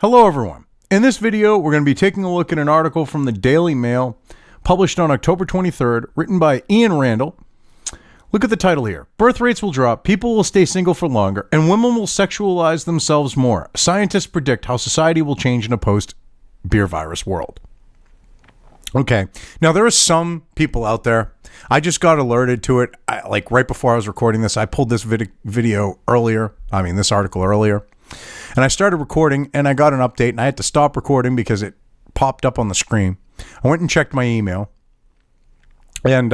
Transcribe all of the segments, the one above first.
Hello everyone. In this video, we're going to be taking a look at an article from the Daily Mail published on October 23rd, written by Ian Randall. Look at the title here. Birth rates will drop, people will stay single for longer, and women will sexualize themselves more. Scientists predict how society will change in a post-beer virus world. Okay, now there are some people out there, I just got alerted to it, like right before I was recording this. I pulled this this article earlier. And I started recording and I got an update and I had to stop recording because it popped up on the screen. I went and checked my email. And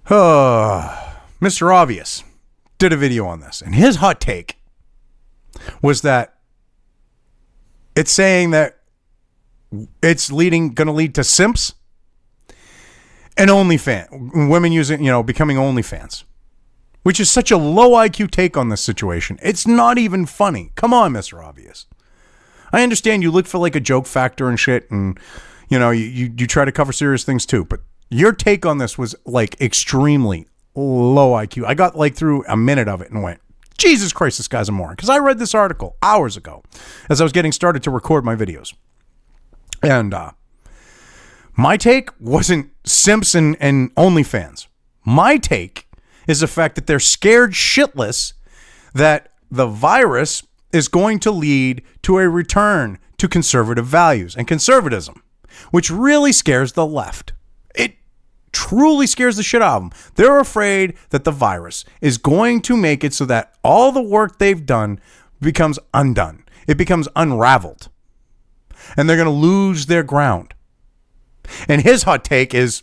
Mr. Obvious did a video on this. And his hot take was that it's saying that it's going to lead to simps and OnlyFans. Women becoming OnlyFans. Which is such a low IQ take on this situation. It's not even funny. Come on, Mr. Obvious. I understand you look for like a joke factor and shit, and you try to cover serious things too, but your take on this was like extremely low IQ. I got like through a minute of it and went, Jesus Christ, this guy's a moron. Because I read this article hours ago as I was getting started to record my videos. And my take wasn't simps and OnlyFans. My take is the fact that they're scared shitless that the virus is going to lead to a return to conservative values and conservatism, which really scares the left. It truly scares the shit out of them. They're afraid that the virus is going to make it so that all the work they've done becomes undone. It becomes unraveled. And they're going to lose their ground. And his hot take is,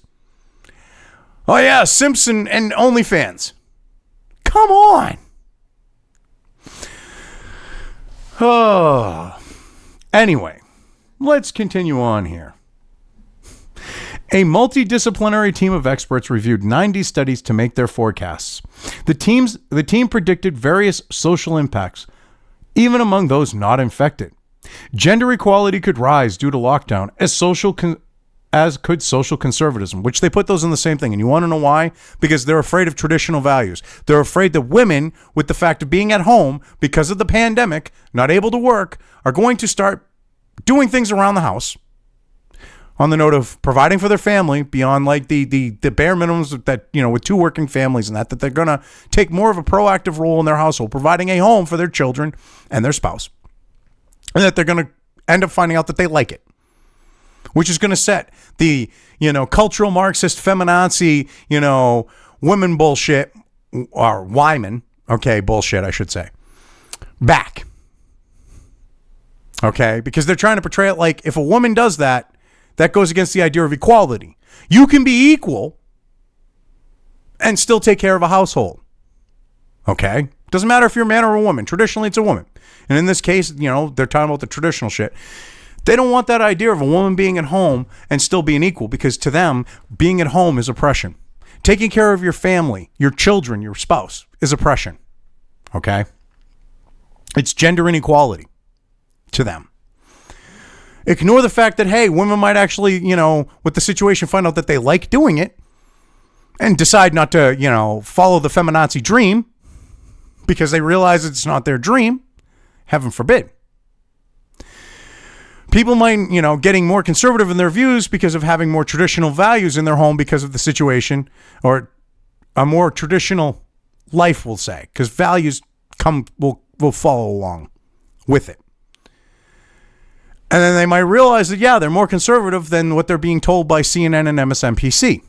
oh yeah, Simpson and OnlyFans. Come on. Oh. Anyway, let's continue on here. A multidisciplinary team of experts reviewed 90 studies to make their forecasts. The team predicted various social impacts, even among those not infected. Gender equality could rise due to lockdown as could social conservatism, which they put those in the same thing. And you want to know why? Because they're afraid of traditional values. They're afraid that women, with the fact of being at home because of the pandemic, not able to work, are going to start doing things around the house on the note of providing for their family beyond like the bare minimums that, with two working families and that they're going to take more of a proactive role in their household, providing a home for their children and their spouse. And that they're going to end up finding out that they like it. Which is going to set the, cultural Marxist feminazi, women bullshit, or Wyman, bullshit, I should say, back. Okay? Because they're trying to portray it like if a woman does that, that goes against the idea of equality. You can be equal and still take care of a household. Okay? Doesn't matter if you're a man or a woman. Traditionally, it's a woman. And in this case, they're talking about the traditional shit. They don't want that idea of a woman being at home and still being equal, because to them, being at home is oppression. Taking care of your family, your children, your spouse is oppression. Okay? It's gender inequality to them. Ignore the fact that, hey, women might actually, with the situation, find out that they like doing it and decide not to, follow the feminazi dream because they realize it's not their dream. Heaven forbid. People might, getting more conservative in their views because of having more traditional values in their home because of the situation, or a more traditional life, we'll say, because values will follow along with it. And then they might realize that, yeah, they're more conservative than what they're being told by CNN and MSNBC,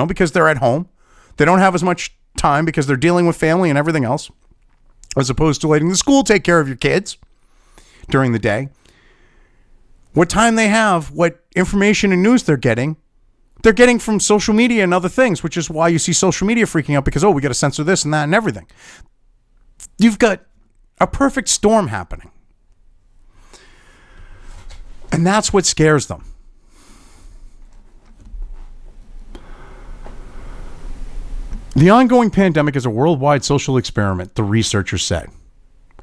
because they're at home. They don't have as much time because they're dealing with family and everything else, as opposed to letting the school take care of your kids during the day. What time they have, what information and news they're getting from social media and other things, which is why you see social media freaking out because, we got to censor this and that and everything. You've got a perfect storm happening. And that's what scares them. The ongoing pandemic is a worldwide social experiment, the researchers said.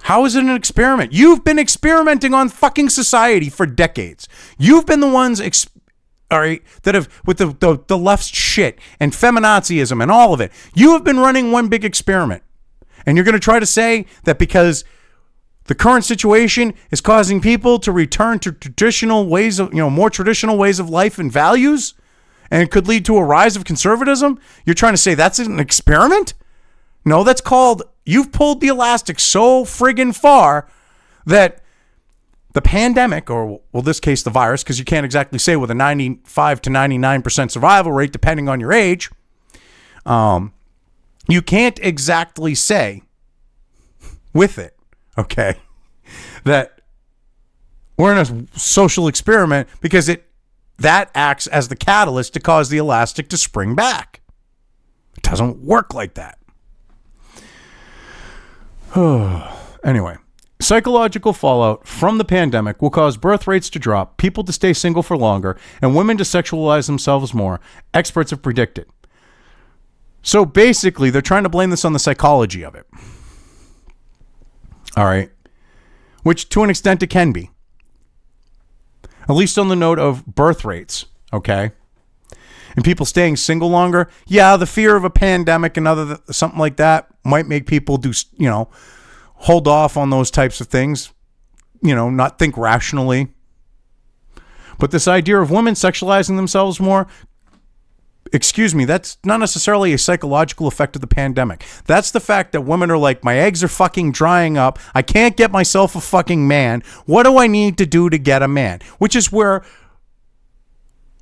How is it an experiment? You've been experimenting on fucking society for decades. You've been the ones, that have, with the left's shit and feminazism and all of it. You have been running one big experiment. And you're going to try to say that because The current situation is causing people to return to traditional ways of, more traditional ways of life and values, and it could lead to a rise of conservatism. You're trying to say that's an experiment? No, that's called, you've pulled the elastic so friggin' far that the pandemic, or well, this case, the virus, because you can't exactly say with a 95 to 99% survival rate, depending on your age, you can't exactly say with it, okay, that we're in a social experiment, because that acts as the catalyst to cause the elastic to spring back. It doesn't work like that. Anyway, psychological fallout from the pandemic will cause birth rates to drop, people to stay single for longer, and women to sexualize themselves more, experts have predicted. So basically, they're trying to blame this on the psychology of it. All right. Which to an extent it can be. At least on the note of birth rates, okay? And people staying single longer. Yeah, the fear of a pandemic and something like that might make people do, hold off on those types of things, not think rationally. But this idea of women sexualizing themselves more, that's not necessarily a psychological effect of the pandemic. That's the fact that women are like, my eggs are fucking drying up. I can't get myself a fucking man. What do I need to do to get a man? Which is where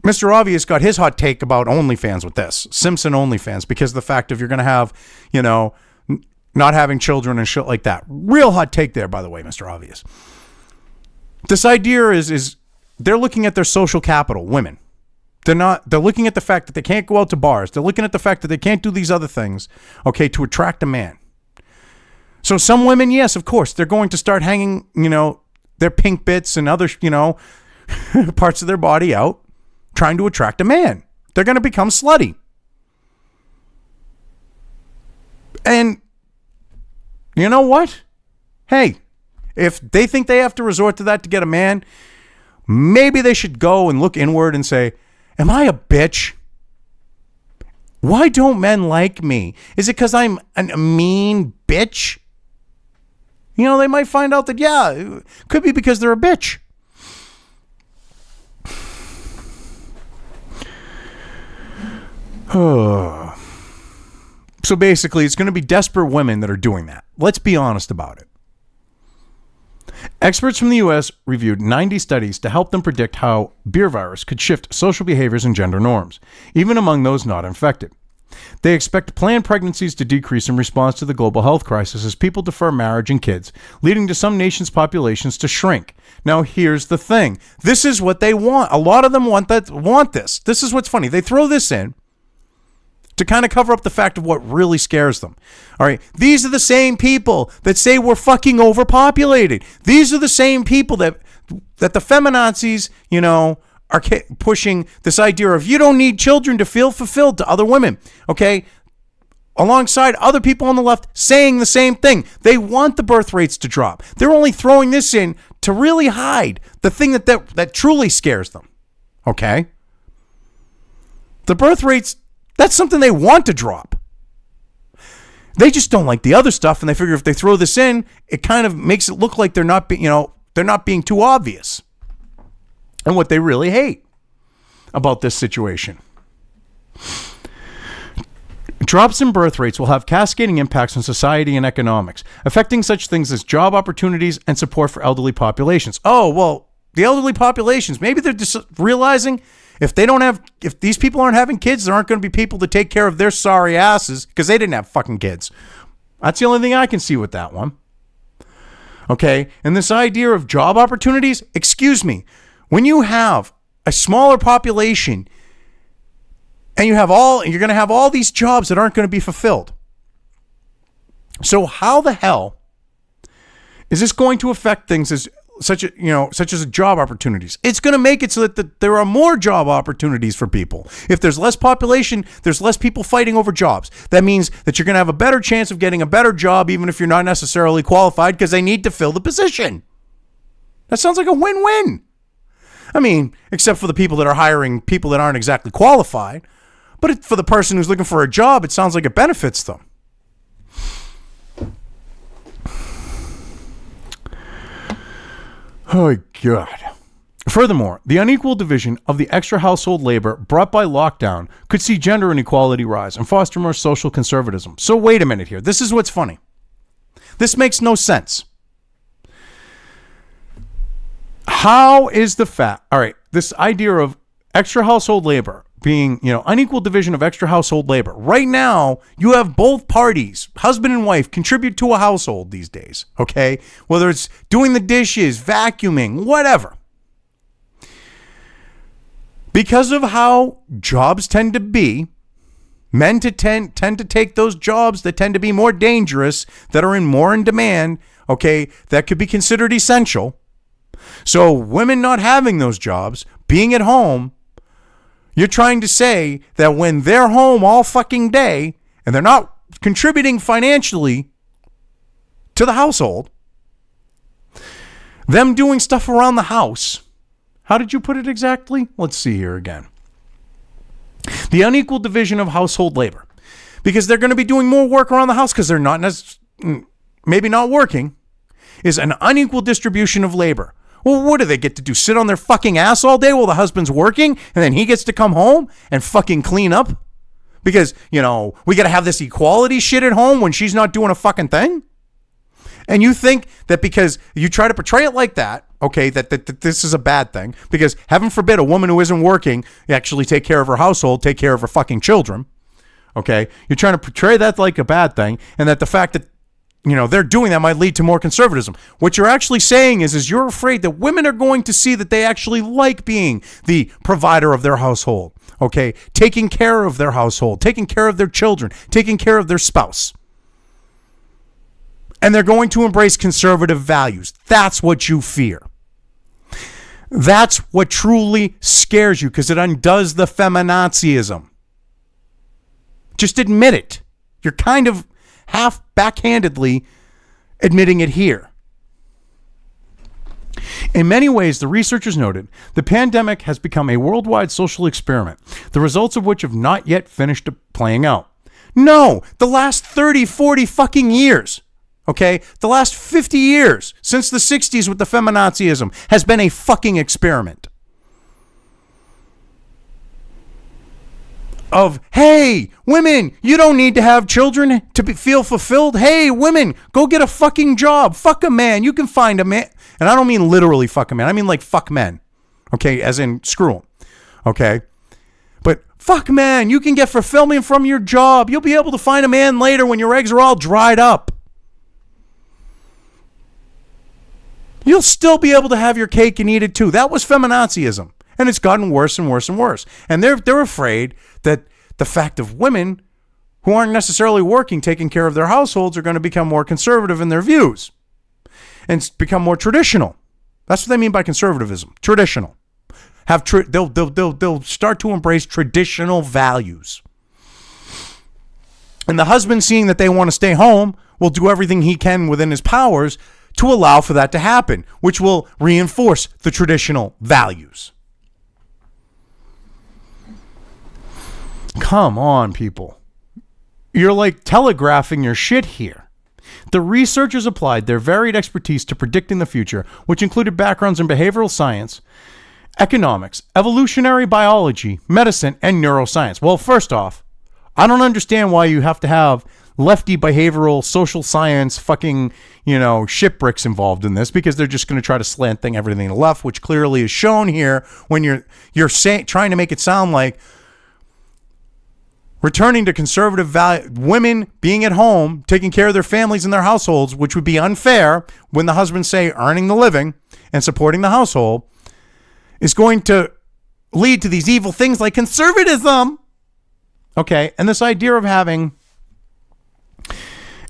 Mr. Obvious got his hot take about OnlyFans with this. Simpson OnlyFans, because of the fact of you're going to have, not having children and shit like that. Real hot take there, by the way, Mr. Obvious. This idea is they're looking at their social capital, women. They're looking at the fact that they can't go out to bars. They're looking at the fact that they can't do these other things, okay, to attract a man. So some women, yes, of course, they're going to start hanging, their pink bits and other, parts of their body out, trying to attract a man. They're going to become slutty. And you know what? Hey, if they think they have to resort to that to get a man, maybe they should go and look inward and say, am I a bitch? Why don't men like me? Is it because I'm a mean bitch? They might find out that, yeah, it could be because they're a bitch. So basically, it's going to be desperate women that are doing that. Let's be honest about it. Experts from the U.S. reviewed 90 studies to help them predict how beer virus could shift social behaviors and gender norms, even among those not infected. They expect planned pregnancies to decrease in response to the global health crisis as people defer marriage and kids, leading to some nations' populations to shrink. Now, here's the thing. This is what they want. A lot of them want this. This is what's funny. They throw this in to kind of cover up the fact of what really scares them. All right. These are the same people that say we're fucking overpopulated. These are the same people that the feminazis, are pushing this idea of you don't need children to feel fulfilled to other women. Okay. Alongside other people on the left saying the same thing. They want the birth rates to drop. They're only throwing this in to really hide the thing that truly scares them. Okay. The birth rates, that's something they want to drop. They just don't like the other stuff, and they figure if they throw this in, it kind of makes it look like they're not being too obvious. And what they really hate about this situation. Drops in birth rates will have cascading impacts on society and economics, affecting such things as job opportunities and support for elderly populations. Oh, well, the elderly populations, maybe they're just realizing if these people aren't having kids, there aren't going to be people to take care of their sorry asses because they didn't have fucking kids. That's the only thing I can see with that one. Okay. And this idea of job opportunities, excuse me, when you have a smaller population and you're going to have all these jobs that aren't going to be fulfilled. So how the hell is this going to affect things such as job opportunities? It's going to make it so that there are more job opportunities for people. If there's less population, there's less people fighting over jobs. That means that you're going to have a better chance of getting a better job, even if you're not necessarily qualified, because they need to fill the position. That sounds like a win-win. I mean, except for the people that are hiring people that aren't exactly qualified. But for the person who's looking for a job, it sounds like it benefits them. Oh, God. Furthermore, the unequal division of the extra household labor brought by lockdown could see gender inequality rise and foster more social conservatism. So wait a minute here. This is what's funny. This makes no sense. How is the fact, all right, this idea of extra household labor being, unequal division of extra household labor. Right now, you have both parties, husband and wife, contribute to a household these days, okay? Whether it's doing the dishes, vacuuming, whatever. Because of how jobs tend to be, men tend to take those jobs that tend to be more dangerous, that are more in demand, okay, that could be considered essential. So women not having those jobs, being at home, you're trying to say that when they're home all fucking day and they're not contributing financially to the household, them doing stuff around the house. How did you put it exactly? Let's see here again. The unequal division of household labor. Because they're going to be doing more work around the house because they're not maybe not working, is an unequal distribution of labor. Well, what do they get to do? Sit on their fucking ass all day while the husband's working and then he gets to come home and fucking clean up? Because, we got to have this equality shit at home when she's not doing a fucking thing? And you think that because you try to portray it like that, okay, that this is a bad thing, because heaven forbid a woman who isn't working actually take care of her household, take care of her fucking children, okay? You're trying to portray that like a bad thing, and that the fact that they're doing that might lead to more conservatism. What you're actually saying is you're afraid that women are going to see that they actually like being the provider of their household, okay? Taking care of their household, taking care of their children, taking care of their spouse. And they're going to embrace conservative values. That's what you fear. That's what truly scares you, because it undoes the feminazism. Just admit it. You're kind of half backhandedly admitting it here. In many ways, the researchers noted, the pandemic has become a worldwide social experiment, the results of which have not yet finished playing out. No, the last 30, 40 fucking years, okay, the last 50 years, since the 60s with the feminazism, has been a fucking experiment. Of, hey, women, you don't need to have children to feel fulfilled. Hey, women, go get a fucking job. Fuck a man. You can find a man. And I don't mean literally fuck a man. I mean like fuck men. Okay, as in screw them. Okay? But fuck man, you can get fulfillment from your job. You'll be able to find a man later when your eggs are all dried up. You'll still be able to have your cake and eat it too. That was feminazism. And it's gotten worse and worse and worse. And they're afraid that the fact of women who aren't necessarily working, taking care of their households, are going to become more conservative in their views and become more traditional. That's what they mean by conservatism. Traditional. They'll start to embrace traditional values. And the husband, seeing that they want to stay home, will do everything he can within his powers to allow for that to happen, which will reinforce the traditional values. Come on, people. You're like telegraphing your shit here. The researchers applied their varied expertise to predicting the future, which included backgrounds in behavioral science, economics, evolutionary biology, medicine, and neuroscience. Well, first off, I don't understand why you have to have lefty behavioral social science fucking, shitbricks involved in this, because they're just going to try to slant thing everything to the left, which clearly is shown here when you're trying to make it sound like returning to conservative value, women being at home, taking care of their families and their households, which would be unfair when the husbands say earning the living and supporting the household, is going to lead to these evil things like conservatism. Okay, and this idea of having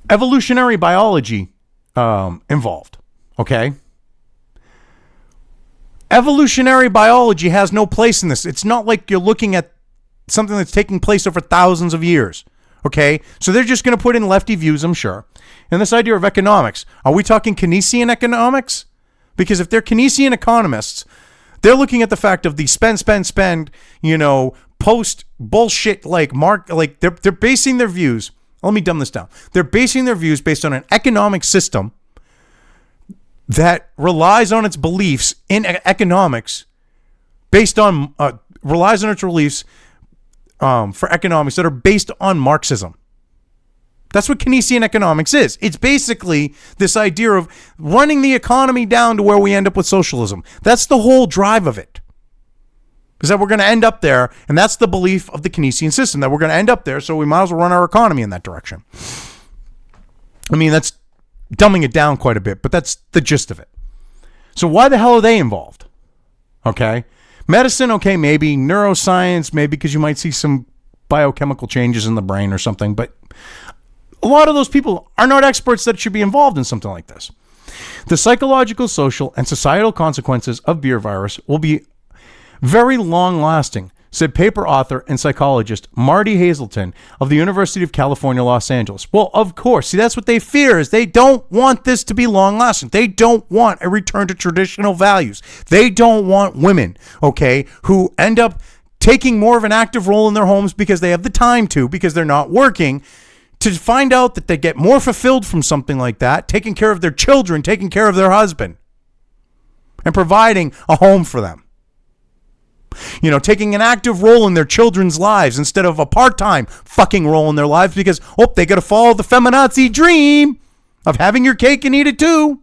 evolutionary biology involved. Okay? Evolutionary biology has no place in this. It's not like you're looking at something that's taking place over thousands of years. Okay? So they're just going to put in lefty views, I'm sure. And this idea of economics. Are we talking Keynesian economics? Because if they're Keynesian economists, they're looking at the fact of the spend, post bullshit they're basing their views. Let me dumb this down. They're basing their views based on an economic system that relies on its beliefs in economics based on, relies on its beliefs for economics that are based on Marxism. That's what Keynesian economics is. It's basically this idea of running the economy down to where we end up with socialism. That's the whole drive of it. Is that we're going to end up there, and that's the belief of the Keynesian system, that we're going to end up there, so we might as well run our economy in that direction. I mean, that's dumbing it down quite a bit, but that's the gist of it. So why the hell are they involved? Okay. Medicine, okay, maybe. Neuroscience, maybe, because you might see some biochemical changes in the brain or something, but a lot of those people are not experts that should be involved in something like this. The psychological, social, and societal consequences of beer virus will be very long-lasting, said paper author and psychologist Marty Hazelton of the University of California, Los Angeles. Well, of course. See, that's what they fear, is they don't want this to be long-lasting. They don't want a return to traditional values. They don't want women, okay, who end up taking more of an active role in their homes because they have the time to, because they're not working, to find out that they get more fulfilled from something like that, taking care of their children, taking care of their husband, and providing a home for them. You know, taking an active role in their children's lives instead of a part-time fucking role in their lives because, they got to follow the feminazi dream of having your cake and eat it too.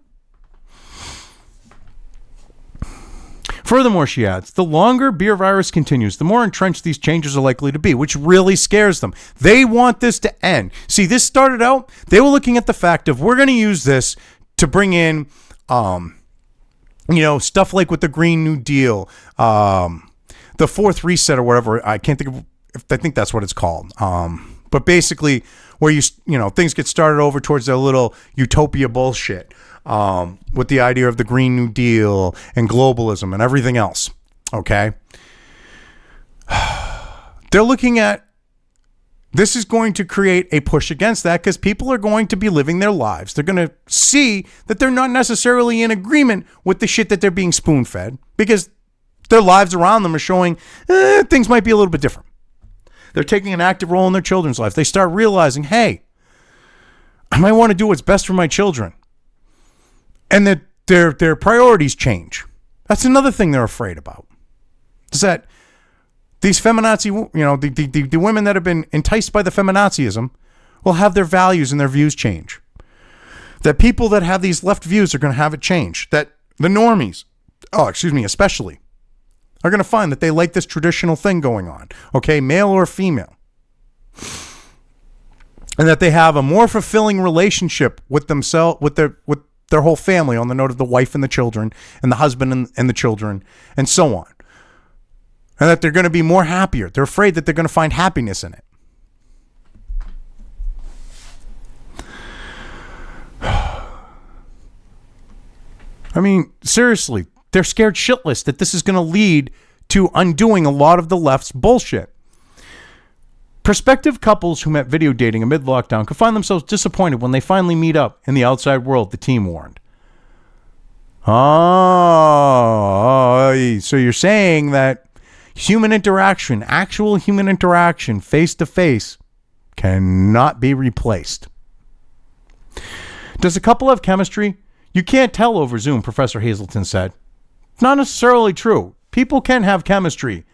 Furthermore, she adds, the longer beer virus continues, the more entrenched these changes are likely to be, which really scares them. They want this to end. See, this started out, they were looking at the fact of, we're going to use this to bring in, stuff like with the Green New Deal, the fourth reset or whatever. I can't think of, I think that's what it's called. But basically where things get started over towards their little utopia bullshit, with the idea of the Green New Deal and globalism and everything else. Okay. They're looking at, this is going to create a push against that because people are going to be living their lives. They're going to see that they're not necessarily in agreement with the shit that they're being spoon-fed because their lives around them are showing things might be a little bit different. They're taking an active role in their children's life. They start realizing, hey, I might want to do what's best for my children. And that their priorities change. That's another thing they're afraid about. Is that these feminazi, the women that have been enticed by the feminazism will have their values and their views change. That people that have these left views are going to have it change. That the normies, especially, are going to find that they like this traditional thing going on. Okay, male or female. And that they have a more fulfilling relationship with themselves, with their whole family, on the note of the wife and the children and the husband and the children and so on. And that they're going to be more happier. They're afraid that they're going to find happiness in it. I mean, seriously, they're scared shitless that this is going to lead to undoing a lot of the left's bullshit. Prospective couples who met video dating amid lockdown could find themselves disappointed when they finally meet up in the outside world, the team warned. Oh, so you're saying that human interaction, actual human interaction, face-to-face, cannot be replaced. Does a couple have chemistry? You can't tell over Zoom, Professor Hazelton said. Not necessarily true. People can have chemistry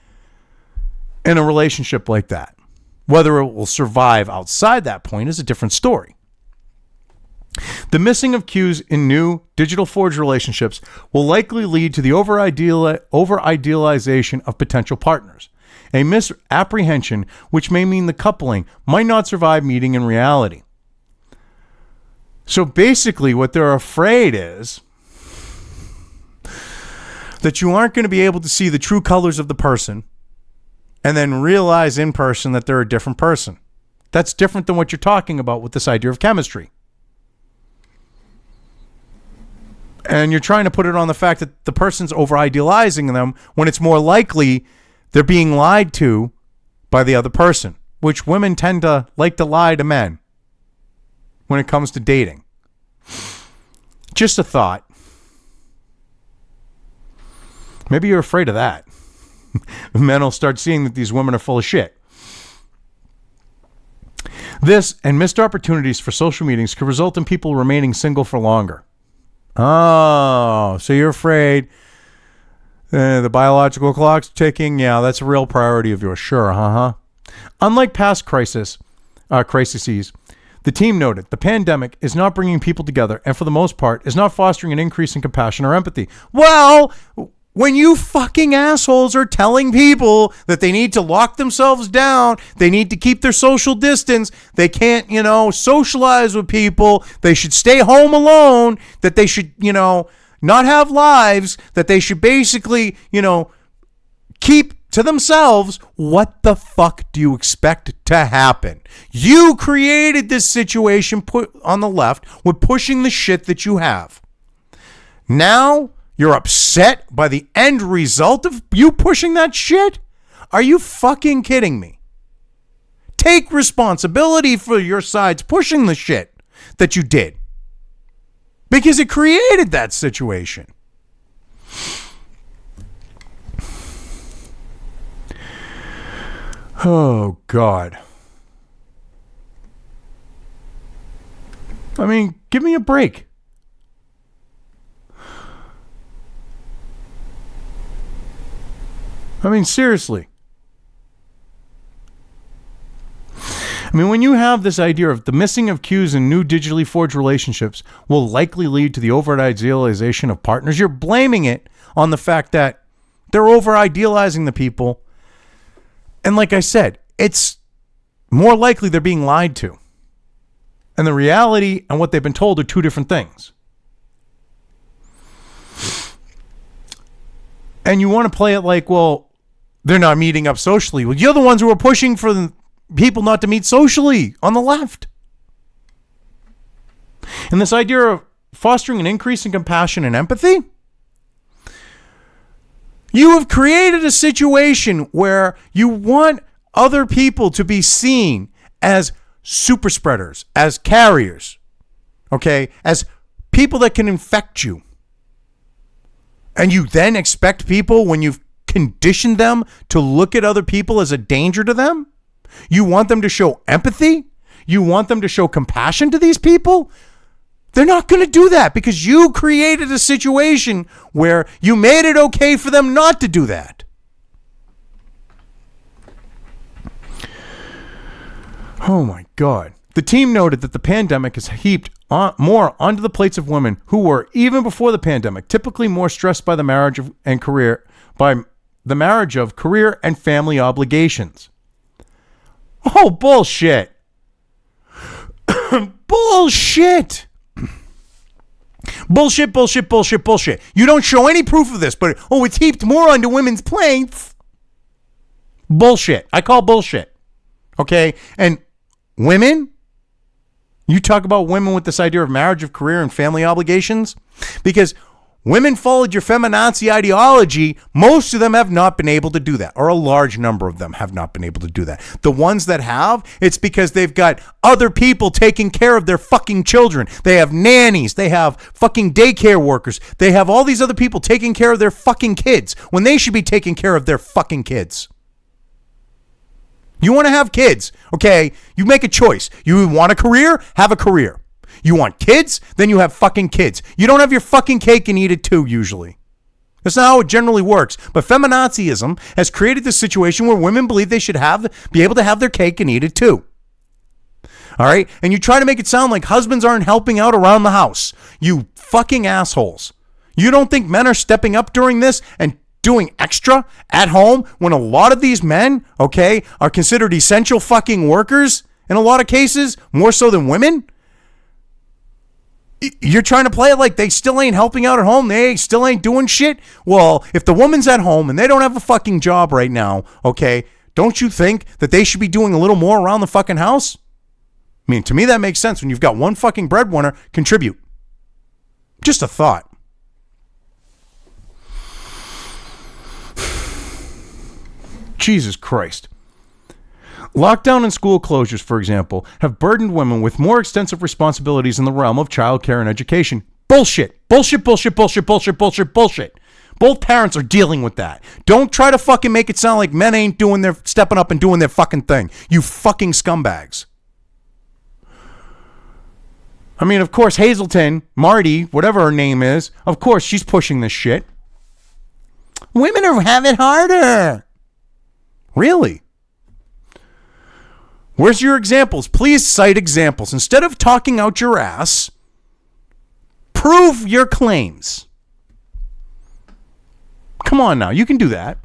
in a relationship like that. Whether it will survive outside that point is a different story. The missing of cues in new digital forged relationships will likely lead to the over-idealization of potential partners, a misapprehension which may mean the coupling might not survive meeting in reality. So basically what they're afraid is that you aren't going to be able to see the true colors of the person and then realize in person that they're a different person. That's different than what you're talking about with this idea of chemistry. And you're trying to put it on the fact that the person's over-idealizing them when it's more likely they're being lied to by the other person, which women tend to like to lie to men when it comes to dating. Just a thought. Maybe you're afraid of that. Men will start seeing that these women are full of shit. This and missed opportunities for social meetings could result in people remaining single for longer. Oh, so you're afraid the biological clock's ticking? Yeah, that's a real priority of yours. Sure, Unlike past crises, the team noted the pandemic is not bringing people together and for the most part is not fostering an increase in compassion or empathy. Well, when you fucking assholes are telling people that they need to lock themselves down, they need to keep their social distance, they can't, socialize with people, they should stay home alone, that they should, not have lives, that they should basically, keep to themselves, what the fuck do you expect to happen? You created this situation put on the left with pushing the shit that you have. Now you're upset by the end result of you pushing that shit? Are you fucking kidding me? Take responsibility for your sides pushing the shit that you did. Because it created that situation. Oh, God. I mean, give me a break. I mean, seriously. I mean, when you have this idea of the missing of cues in new digitally forged relationships will likely lead to the over-idealization of partners, you're blaming it on the fact that they're over-idealizing the people. And like I said, it's more likely they're being lied to. And the reality and what they've been told are two different things. And you want to play it like, well, they're not meeting up socially. Well, you're the ones who are pushing for the people not to meet socially on the left. And this idea of fostering an increase in compassion and empathy, you have created a situation where you want other people to be seen as super spreaders, as carriers, okay, as people that can infect you. And you then expect people, when you've conditioned them to look at other people as a danger to them, you want them to show empathy? You want them to show compassion to these people? They're not going to do that because you created a situation where you made it okay for them not to do that. Oh my God. The team noted that the pandemic has heaped more onto the plates of women who were, even before the pandemic, typically more stressed by the marriage and career and family obligations. Oh, bullshit. Bullshit. Bullshit. You don't show any proof of this, but, it's heaped more onto women's plates. Bullshit. I call bullshit. Okay? And women, you talk about women with this idea of marriage, of career, and family obligations, because women followed your feminazi ideology. Most of them have not been able to do that, or a large number of them have not been able to do that. The ones that have, it's because they've got other people taking care of their fucking children. They have nannies. They have fucking daycare workers. They have all these other people taking care of their fucking kids when they should be taking care of their fucking kids. You want to have kids, okay? You make a choice. You want a career? Have a career. You want kids? Then you have fucking kids. You don't have your fucking cake and eat it too, usually. That's not how it generally works. But feminazism has created this situation where women believe they should be able to have their cake and eat it too. All right? And you try to make it sound like husbands aren't helping out around the house. You fucking assholes. You don't think men are stepping up during this and doing extra at home when a lot of these men, okay, are considered essential fucking workers in a lot of cases, more so than women? You're trying to play it like they still ain't helping out at home. They still ain't doing shit. Well, if the woman's at home and they don't have a fucking job right now, okay, don't you think that they should be doing a little more around the fucking house? I mean, to me, that makes sense. When you've got one fucking breadwinner, contribute. Just a thought. Jesus Christ. Lockdown and school closures, for example, have burdened women with more extensive responsibilities in the realm of childcare and education. Bullshit. Bullshit. Both parents are dealing with that. Don't try to fucking make it sound like men ain't stepping up and doing their fucking thing. You fucking scumbags. I mean, of course, Hazelton, Marty, whatever her name is, of course, she's pushing this shit. Women have it harder. Really? Where's your examples? Please cite examples. Instead of talking out your ass, prove your claims. Come on now, you can do that.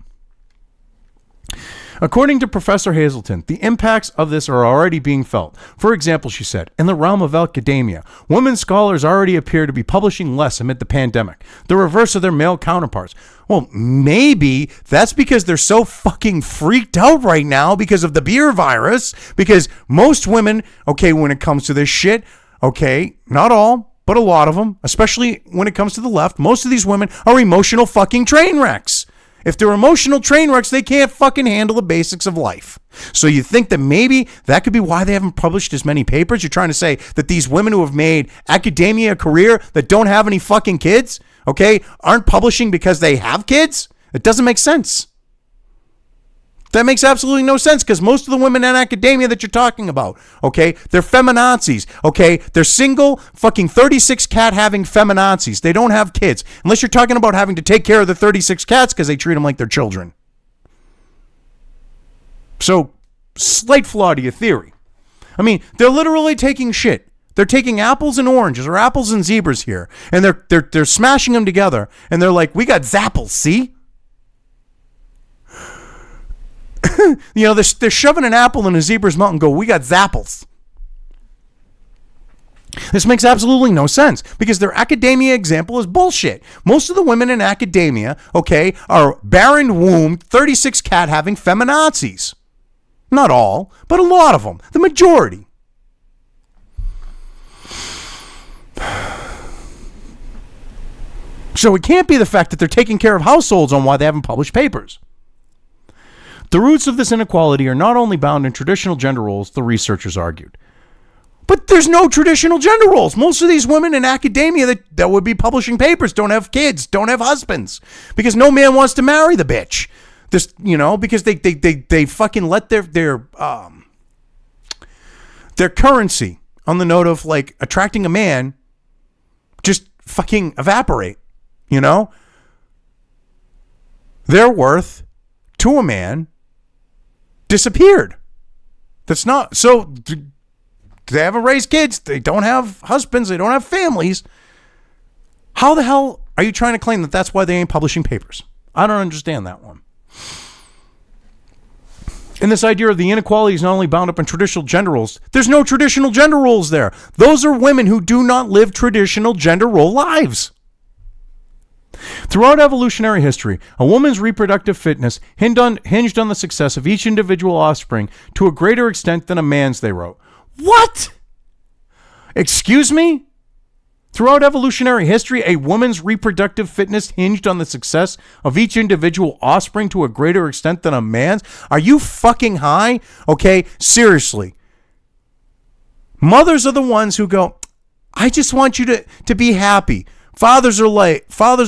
According to Professor Hazelton, the impacts of this are already being felt. For example, she said, in the realm of academia, women scholars already appear to be publishing less amid the pandemic, the reverse of their male counterparts. Well, maybe that's because they're so fucking freaked out right now because of the beer virus, because most women, okay, when it comes to this shit, okay, not all, but a lot of them, especially when it comes to the left, most of these women are emotional fucking train wrecks. If they're emotional train wrecks, they can't fucking handle the basics of life. So you think that maybe that could be why they haven't published as many papers? You're trying to say that these women who have made academia a career that don't have any fucking kids, okay, aren't publishing because they have kids? It doesn't make sense. That makes absolutely no sense because most of the women in academia that you're talking about, okay, they're feminazis, okay? They're single, fucking 36 cat having feminazis. They don't have kids. Unless you're talking about having to take care of the 36 cats because they treat them like they're children. So, slight flaw to your theory. I mean, they're literally taking shit. They're taking apples and oranges or apples and zebras here, and they're smashing them together, and they're like, we got zapples, see? You know, they're shoving an apple in a zebra's mouth and go, we got zapples. This makes absolutely no sense because their academia example is bullshit. Most of the women in academia, okay, are barren-wombed, 36 cat having feminazis. Not all, but a lot of them. The majority. So it can't be the fact that they're taking care of households on why they haven't published papers. The roots of this inequality are not only bound in traditional gender roles, the researchers argued. But there's no traditional gender roles. Most of these women in academia that would be publishing papers don't have kids, don't have husbands, because no man wants to marry the bitch. This, you know, because they fucking let their currency on the note of like attracting a man just fucking evaporate, you know? Their worth to a man disappeared. That's not so. They haven't raised kids. They don't have husbands. They don't have families. How the hell are you trying to claim that that's why they ain't publishing papers? I don't understand that one. And this idea of the inequality is not only bound up in traditional gender roles. There's no traditional gender roles there. Those are women who do not live traditional gender role lives. Throughout evolutionary history, a woman's reproductive fitness hinged on the success of each individual offspring to a greater extent than a man's, they wrote. What? Excuse me? Throughout evolutionary history, a woman's reproductive fitness hinged on the success of each individual offspring to a greater extent than a man's? Are you fucking high? Okay, seriously. Mothers are the ones who go, I just want you to be happy. Fathers are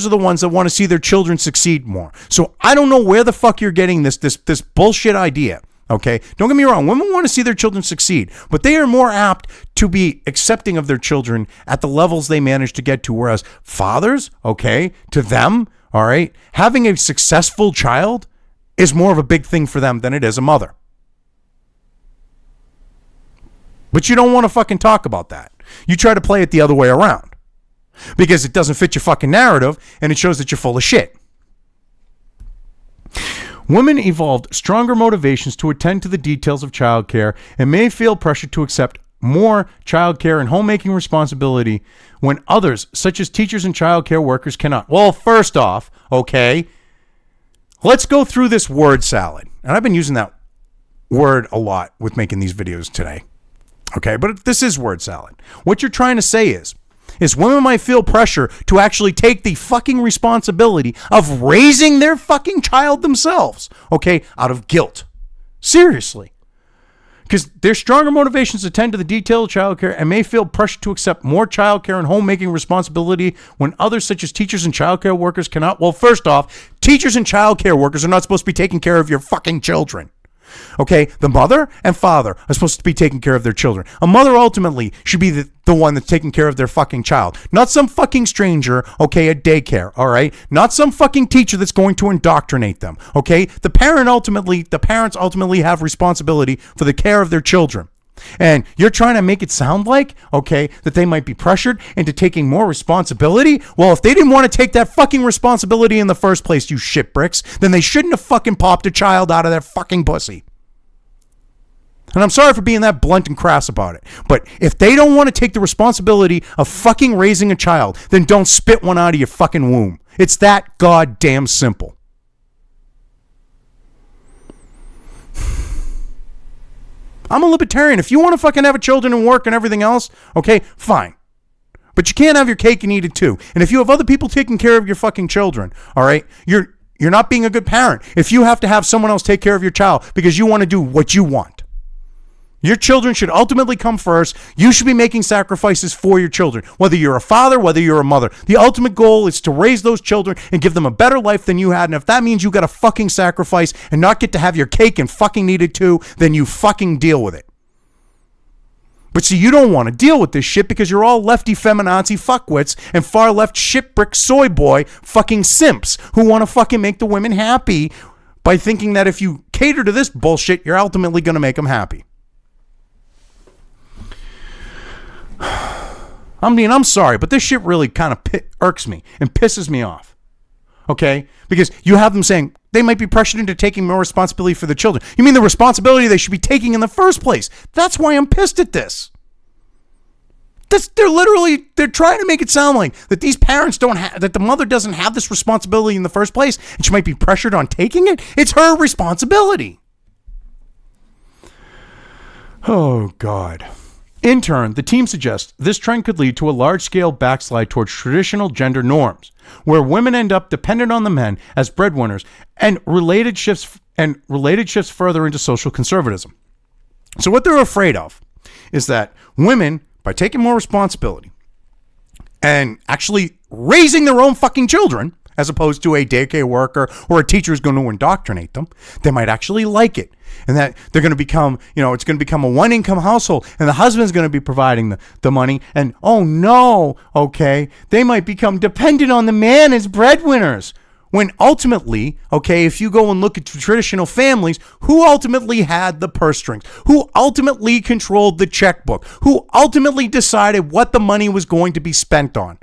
the ones that want to see their children succeed more. So I don't know where the fuck you're getting this bullshit idea. Okay, don't get me wrong. Women want to see their children succeed, but they are more apt to be accepting of their children at the levels they manage to get to. Whereas fathers, okay, to them, all right, having a successful child is more of a big thing for them than it is a mother. But you don't want to fucking talk about that. You try to play it the other way around because it doesn't fit your fucking narrative and it shows that you're full of shit. Women evolved stronger motivations to attend to the details of childcare and may feel pressure to accept more childcare and homemaking responsibility when others, such as teachers and childcare workers, cannot. Well, first off, okay, let's go through this word salad. And I've been using that word a lot with making these videos today. Okay, but this is word salad. What you're trying to say is women might feel pressure to actually take the fucking responsibility of raising their fucking child themselves, okay, out of guilt. Seriously. Because there's stronger motivations to tend to the detail of childcare and may feel pressure to accept more childcare and homemaking responsibility when others, such as teachers and childcare workers, cannot. Well, first off, teachers and childcare workers are not supposed to be taking care of your fucking children. Okay, the mother and father are supposed to be taking care of their children. A mother ultimately should be the one that's taking care of their fucking child. Not some fucking stranger, okay, at daycare, all right? Not some fucking teacher that's going to indoctrinate them, okay? The parents ultimately have responsibility for the care of their children. And you're trying to make it sound like, okay, that they might be pressured into taking more responsibility? Well, if they didn't want to take that fucking responsibility in the first place, you shit bricks, then they shouldn't have fucking popped a child out of their fucking pussy. And I'm sorry for being that blunt and crass about it. But if they don't want to take the responsibility of fucking raising a child, then don't spit one out of your fucking womb. It's that goddamn simple. I'm a libertarian. If you want to fucking have children and work and everything else, okay, fine. But you can't have your cake and eat it too. And if you have other people taking care of your fucking children, all right, you're not being a good parent. If you have to have someone else take care of your child because you want to do what you want. Your children should ultimately come first. You should be making sacrifices for your children, whether you're a father, whether you're a mother. The ultimate goal is to raise those children and give them a better life than you had. And if that means you got to fucking sacrifice and not get to have your cake and fucking eat it too, then you fucking deal with it. But see, you don't want to deal with this shit because you're all lefty feminazi fuckwits and far left shitbrick soy boy fucking simps who want to fucking make the women happy by thinking that if you cater to this bullshit, you're ultimately going to make them happy. I'm sorry, but this shit really kind of irks me and pisses me off. Okay? Because you have them saying they might be pressured into taking more responsibility for the children. You mean the responsibility they should be taking in the first place? That's why I'm pissed at this. They're trying to make it sound like that these parents that the mother doesn't have this responsibility in the first place and she might be pressured on taking it. It's her responsibility. Oh, God. In turn, the team suggests this trend could lead to a large-scale backslide towards traditional gender norms, where women end up dependent on the men as breadwinners, and related shifts further into social conservatism. So what they're afraid of is that women, by taking more responsibility and actually raising their own fucking children, as opposed to a daycare worker or a teacher who's going to indoctrinate them, they might actually like it. And that they're going to become, it's going to become a one-income household, and the husband's going to be providing the money. And, oh, no, okay, they might become dependent on the man as breadwinners. When ultimately, okay, if you go and look at traditional families, who ultimately had the purse strings? Who ultimately controlled the checkbook? Who ultimately decided what the money was going to be spent on?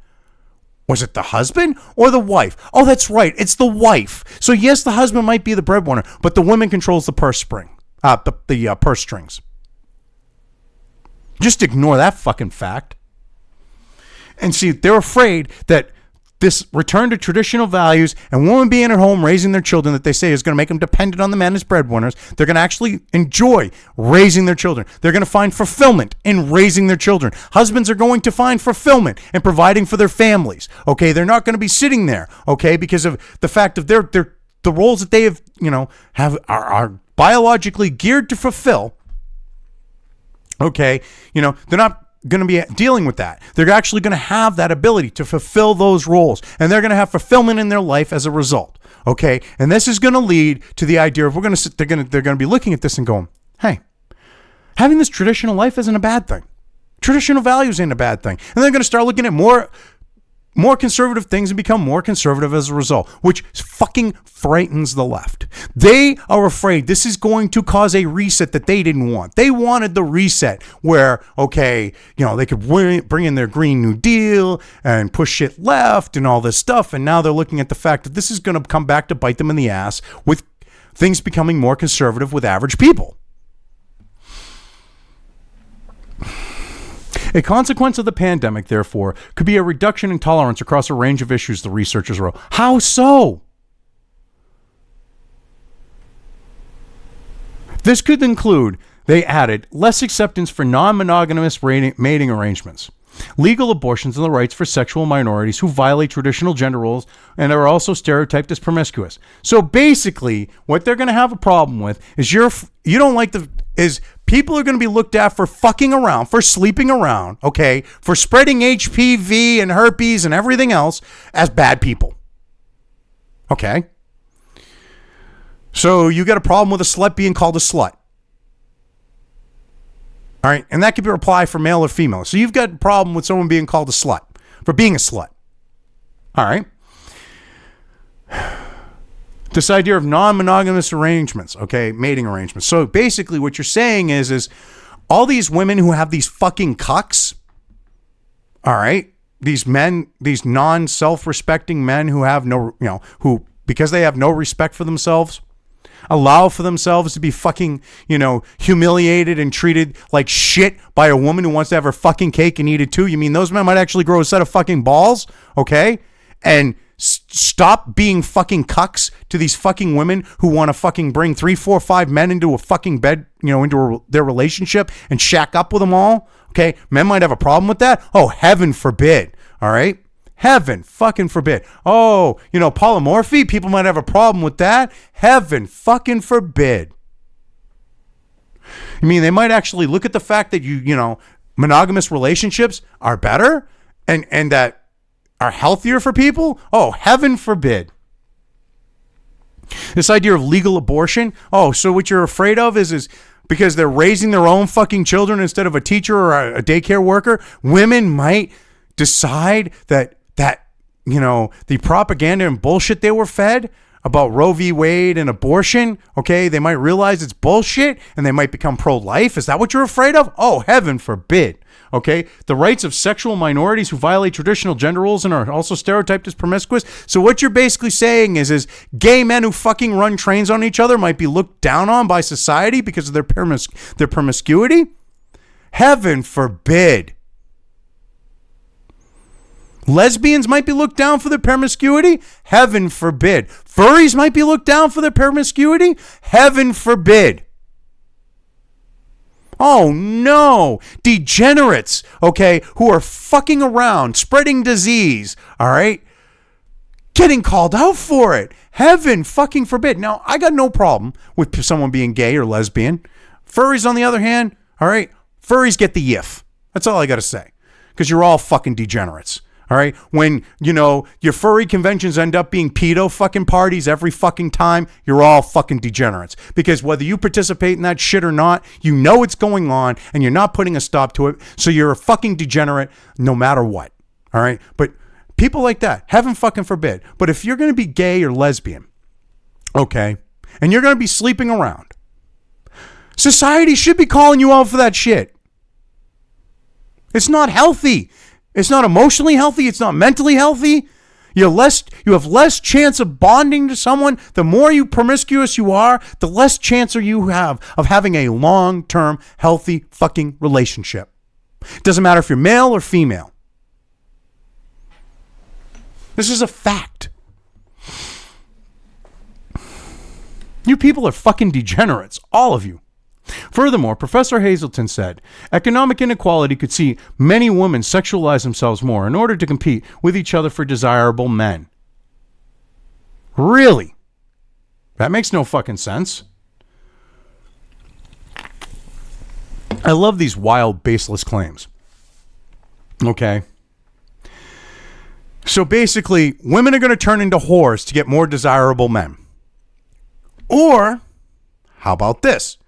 Was it the husband or the wife? Oh, that's right. It's the wife. So yes, the husband might be the breadwinner, but the woman controls the purse strings. Just ignore that fucking fact. And see, they're afraid that this return to traditional values and women being at home raising their children that they say is going to make them dependent on the men as breadwinners. They're going to actually enjoy raising their children. They're going to find fulfillment in raising their children. Husbands are going to find fulfillment in providing for their families. Okay, they're not going to be sitting there, okay, because of the fact of the roles that they are biologically geared to fulfill. Okay, they're not going to be dealing with that. They're actually going to have that ability to fulfill those roles, and they're going to have fulfillment in their life as a result. Okay, and this is going to lead to the idea of they're going to be looking at this and going, hey, having this traditional life isn't a bad thing. Traditional values ain't a bad thing, and they're going to start looking at more conservative things and become more conservative as a result, which fucking frightens the left. They are afraid this is going to cause a reset that they didn't want. They wanted the reset where, okay, they could bring in their Green New Deal and push shit left and all this stuff. And now they're looking at the fact that this is going to come back to bite them in the ass with things becoming more conservative with average people. A consequence of the pandemic, therefore, could be a reduction in tolerance across a range of issues, the researchers wrote. How so? This could include, they added, less acceptance for non-monogamous mating arrangements, legal abortions, and the rights for sexual minorities who violate traditional gender roles and are also stereotyped as promiscuous. So basically, what they're going to have a problem with is people are going to be looked at for fucking around, for sleeping around, okay, for spreading HPV and herpes and everything else as bad people. Okay? So you got a problem with a slut being called a slut. All right. And that could be a reply for male or female. So you've got a problem with someone being called a slut for being a slut. All right. This idea of non-monogamous arrangements, okay, mating arrangements. So basically what you're saying is all these women who have these fucking cucks, all right, these men, these non-self-respecting men who have no, who, because they have no respect for themselves, allow for themselves to be fucking, humiliated and treated like shit by a woman who wants to have her fucking cake and eat it too. You mean those men might actually grow a set of fucking balls, okay? And stop being fucking cucks to these fucking women who want to fucking bring 3, 4, 5 men into a fucking bed, into their relationship and shack up with them all. Okay. Men might have a problem with that. Oh, heaven forbid. All right. Heaven fucking forbid. Oh, polymorphy. People might have a problem with that. Heaven fucking forbid. I mean, they might actually look at the fact that monogamous relationships are better and that are healthier for people? Oh, heaven forbid. This idea of legal abortion. Oh, so what you're afraid of is because they're raising their own fucking children instead of a teacher or a daycare worker, women might decide that the propaganda and bullshit they were fed about Roe v. Wade and abortion, okay, they might realize it's bullshit and they might become pro-life. Is that what you're afraid of? Oh, heaven forbid. Okay, the rights of sexual minorities who violate traditional gender roles and are also stereotyped as promiscuous. So what you're basically saying is gay men who fucking run trains on each other might be looked down on by society because of their promiscuity? Heaven forbid. Lesbians might be looked down for their promiscuity? Heaven forbid. Furries might be looked down for their promiscuity? Heaven forbid. Oh no, degenerates, okay, who are fucking around, spreading disease, all right, getting called out for it. Heaven fucking forbid. Now, I got no problem with someone being gay or lesbian. Furries, on the other hand, all right, furries get the yiff. That's all I got to say, because you're all fucking degenerates. All right. When, your furry conventions end up being pedo fucking parties every fucking time, you're all fucking degenerates. Because whether you participate in that shit or not, it's going on and you're not putting a stop to it. So you're a fucking degenerate no matter what. All right. But people like that, heaven fucking forbid. But if you're going to be gay or lesbian, okay, and you're going to be sleeping around, society should be calling you out for that shit. It's not healthy. It's not emotionally healthy. It's not mentally healthy. You have less chance of bonding to someone. The more promiscuous you are, the less chance you have of having a long-term, healthy fucking relationship. It doesn't matter if you're male or female. This is a fact. You people are fucking degenerates, all of you. Furthermore, Professor Hazelton said, economic inequality could see many women sexualize themselves more in order to compete with each other for desirable men. Really? That makes no fucking sense. I love these wild, baseless claims. Okay. So basically, women are going to turn into whores to get more desirable men. Or, how about this?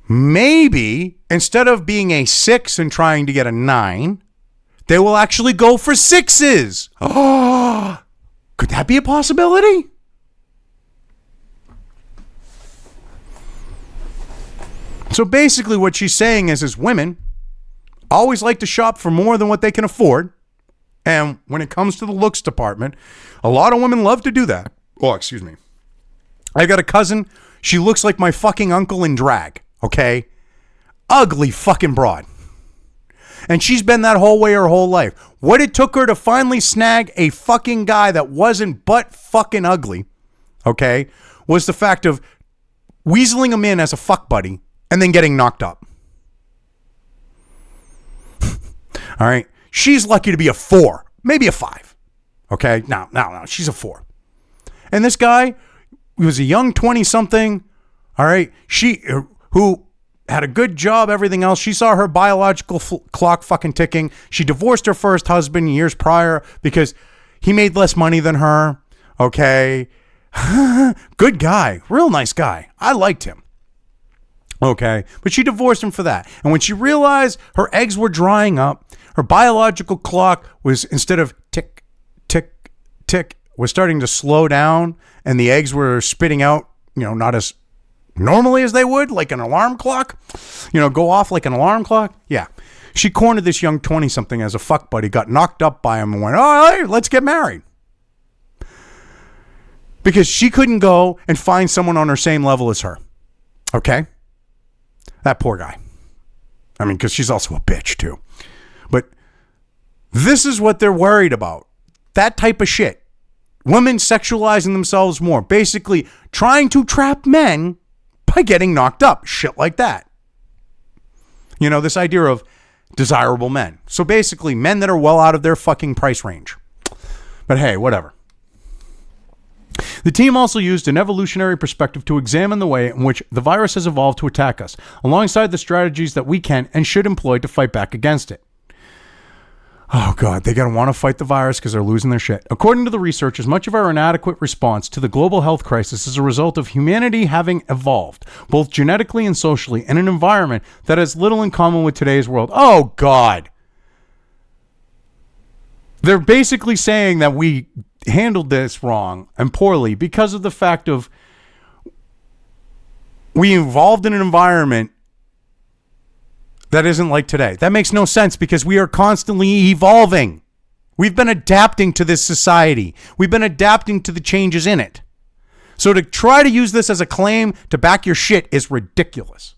Maybe instead of being a 6 and trying to get a 9, they will actually go for 6s. Oh, could that be a possibility? So basically what she's saying is women always like to shop for more than what they can afford. And when it comes to the looks department, a lot of women love to do that. Oh, excuse me. I got a cousin. She looks like my fucking uncle in drag. Okay? Ugly fucking broad. And she's been that whole way her whole life. What it took her to finally snag a fucking guy that wasn't but fucking ugly, okay, was the fact of weaseling him in as a fuck buddy and then getting knocked up. All right? She's lucky to be a 4, maybe a 5. Okay? No, she's a 4. And this guy, he was a young 20-something, all right, who had a good job, everything else. She saw her biological clock fucking ticking. She divorced her first husband years prior because he made less money than her. Okay. Good guy. Real nice guy. I liked him. Okay. But she divorced him for that. And when she realized her eggs were drying up, her biological clock was, instead of tick, tick, tick, was starting to slow down, and the eggs were spitting out, not as normally as they would, like an alarm clock, go off like an alarm clock. Yeah. She cornered this young 20-something as a fuck buddy, got knocked up by him, and went, oh, hey, let's get married. Because she couldn't go and find someone on her same level as her. Okay? That poor guy. I mean, because she's also a bitch, too. But this is what they're worried about. That type of shit. Women sexualizing themselves more. Basically trying to trap men by getting knocked up. Shit like that. This idea of desirable men. So basically men that are well out of their fucking price range. But hey, whatever. The team also used an evolutionary perspective to examine the way in which the virus has evolved to attack us, alongside the strategies that we can and should employ to fight back against it. Oh, God, they got to want to fight the virus because they're losing their shit. According to the researchers, much of our inadequate response to the global health crisis is a result of humanity having evolved, both genetically and socially, in an environment that has little in common with today's world. Oh, God. They're basically saying that we handled this wrong and poorly because of the fact of we evolved in an environment that isn't like today. That makes no sense because we are constantly evolving. We've been adapting to this society. We've been adapting to the changes in it. So to try to use this as a claim to back your shit is ridiculous.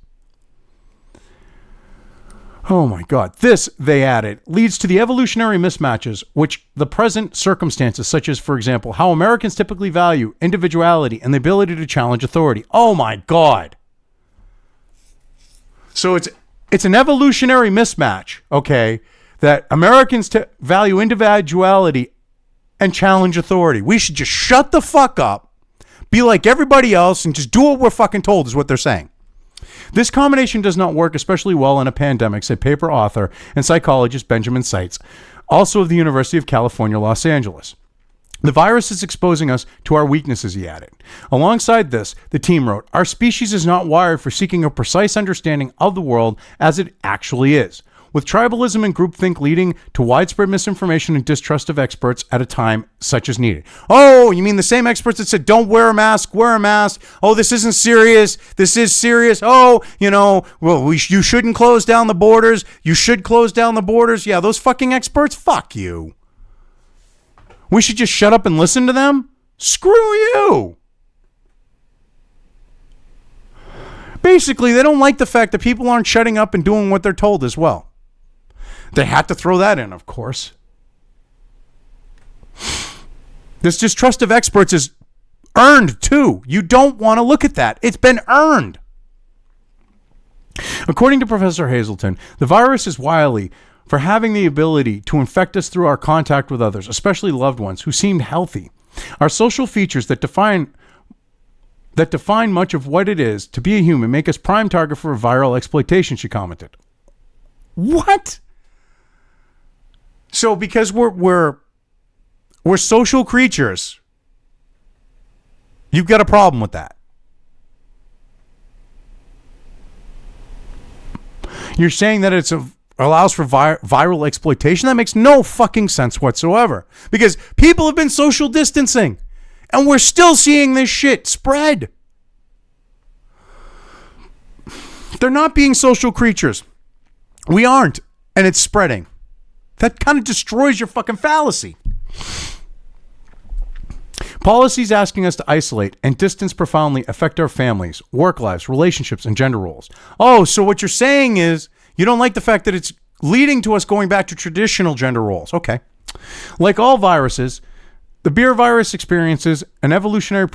Oh my God. This, they added, leads to the evolutionary mismatches which the present circumstances, such as, for example, how Americans typically value individuality and the ability to challenge authority. Oh my God. So it's an evolutionary mismatch, okay, that Americans value individuality and challenge authority. We should just shut the fuck up, be like everybody else, and just do what we're fucking told is what they're saying. This combination does not work especially well in a pandemic, said paper author and psychologist Benjamin Seitz, also of the University of California, Los Angeles. The virus is exposing us to our weaknesses, he added. Alongside this, the team wrote, our species is not wired for seeking a precise understanding of the world as it actually is, with tribalism and groupthink leading to widespread misinformation and distrust of experts at a time such as needed. Oh, you mean the same experts that said, don't wear a mask, wear a mask. Oh, this isn't serious. This is serious. Oh, you shouldn't close down the borders. You should close down the borders. Yeah, those fucking experts, fuck you. We should just shut up and listen to them? Screw you. Basically, they don't like the fact that people aren't shutting up and doing what they're told as well. They had to throw that in, of course. This distrust of experts is earned, too. You don't want to look at that. It's been earned. According to Professor Hazelton, the virus is wily for having the ability to infect us through our contact with others, especially loved ones who seemed healthy. Our social features that define much of what it is to be a human make us prime target for viral exploitation, she commented. What? So because we're social creatures, you've got a problem with that. You're saying that allows for viral exploitation? That makes no fucking sense whatsoever. Because people have been social distancing. And we're still seeing this shit spread. They're not being social creatures. We aren't. And it's spreading. That kind of destroys your fucking fallacy. Policies asking us to isolate and distance profoundly affect our families, work lives, relationships, and gender roles. Oh, so what you're saying is you don't like the fact that it's leading to us going back to traditional gender roles. Okay. Like all viruses, the beer virus experiences an evolutionary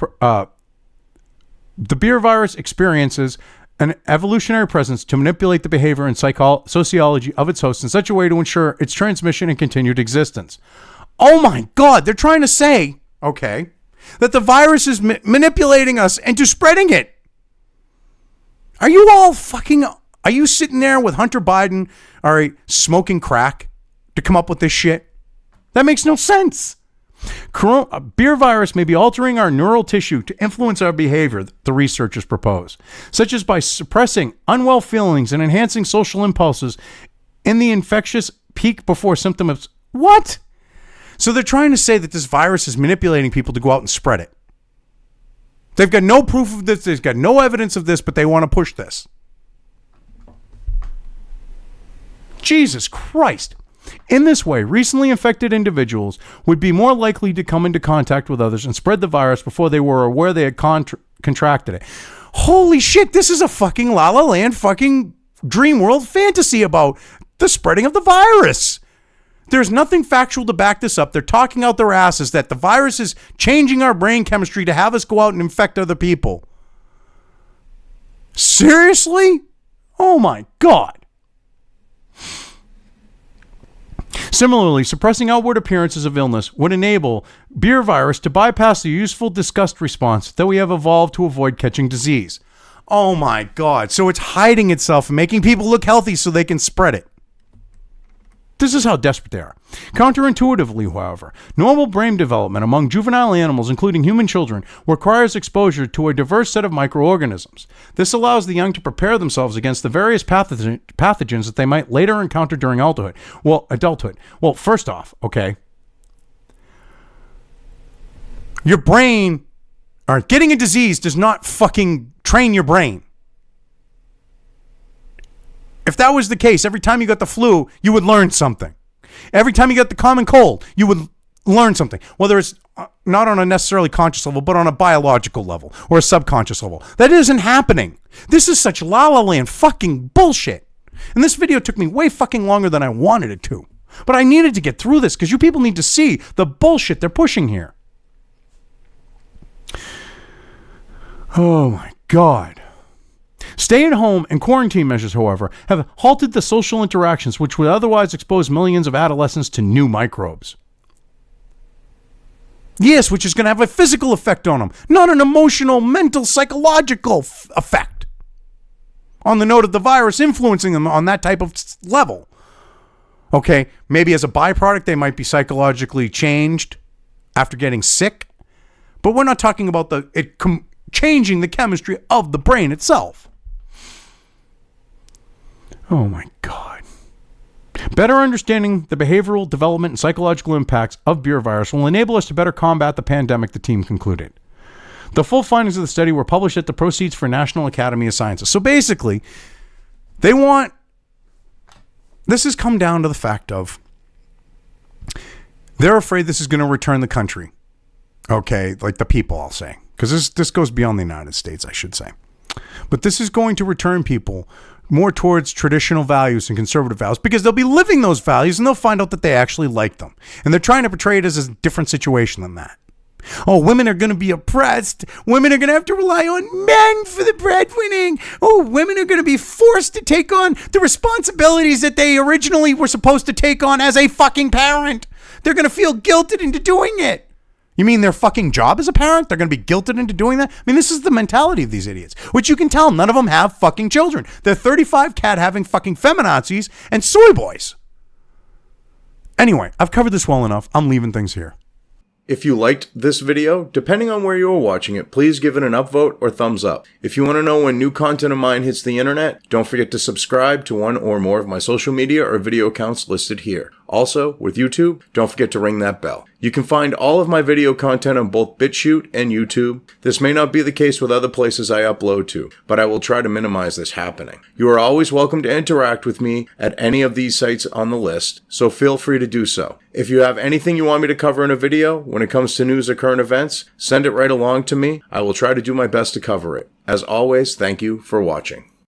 presence to manipulate the behavior and sociology of its host in such a way to ensure its transmission and continued existence. Oh my God, they're trying to say, okay, that the virus is manipulating us into spreading it. Are you sitting there with Hunter Biden, all right, smoking crack to come up with this shit? That makes no sense. Beer virus may be altering our neural tissue to influence our behavior, the researchers propose, such as by suppressing unwell feelings and enhancing social impulses in the infectious peak before symptoms. What? So they're trying to say that this virus is manipulating people to go out and spread it. They've got no proof of this. They've got no evidence of this, but they want to push this. Jesus Christ. In this way, recently infected individuals would be more likely to come into contact with others and spread the virus before they were aware they had contracted it. Holy shit, this is a fucking La La Land fucking dream world fantasy about the spreading of the virus. There's nothing factual to back this up. They're talking out their asses that the virus is changing our brain chemistry to have us go out and infect other people. Seriously? Oh my God. Similarly, suppressing outward appearances of illness would enable beer virus to bypass the useful disgust response that we have evolved to avoid catching disease. Oh my God. So it's hiding itself and making people look healthy so they can spread it. This is how desperate they are. Counterintuitively, however, normal brain development among juvenile animals, including human children, requires exposure to a diverse set of microorganisms. This allows the young to prepare themselves against the various pathogens that they might later encounter during adulthood. Well, first off, okay, your brain, or getting a disease does not fucking train your brain. If that was the case, every time you got the flu, you would learn something. Every time you got the common cold, you would learn something. Whether it's not on a necessarily conscious level, but on a biological level or a subconscious level. That isn't happening. This is such La La Land fucking bullshit. And this video took me way fucking longer than I wanted it to. But I needed to get through this because you people need to see the bullshit they're pushing here. Oh my God. Stay-at-home and quarantine measures, however, have halted the social interactions which would otherwise expose millions of adolescents to new microbes. Yes, which is going to have a physical effect on them, not an emotional, mental, psychological effect. On the note of the virus influencing them on that type of level. Okay, maybe as a byproduct, they might be psychologically changed after getting sick, but we're not talking about changing the chemistry of the brain itself. Oh my God. Better understanding the behavioral, development, and psychological impacts of beer virus will enable us to better combat the pandemic, the team concluded. The full findings of the study were published at the Proceeds for National Academy of Sciences. So basically, this has come down to the fact of they're afraid this is going to return the country. Okay, like the people, I'll say. Because this goes beyond the United States, I should say. But this is going to return people more towards traditional values and conservative values because they'll be living those values and they'll find out that they actually like them. And they're trying to portray it as a different situation than that. Oh, women are going to be oppressed. Women are going to have to rely on men for the breadwinning. Oh, women are going to be forced to take on the responsibilities that they originally were supposed to take on as a fucking parent. They're going to feel guilted into doing it. You mean their fucking job as a parent? They're going to be guilted into doing that? I mean, this is the mentality of these idiots, which you can tell none of them have fucking children. They're 35 cat having fucking feminazis and soy boys. Anyway, I've covered this well enough. I'm leaving things here. If you liked this video, depending on where you are watching it, please give it an upvote or thumbs up. If you want to know when new content of mine hits the internet, don't forget to subscribe to one or more of my social media or video accounts listed here. Also, with YouTube, don't forget to ring that bell. You can find all of my video content on both BitChute and YouTube. This may not be the case with other places I upload to, but I will try to minimize this happening. You are always welcome to interact with me at any of these sites on the list, so feel free to do so. If you have anything you want me to cover in a video when it comes to news or current events, send it right along to me. I will try to do my best to cover it. As always, thank you for watching.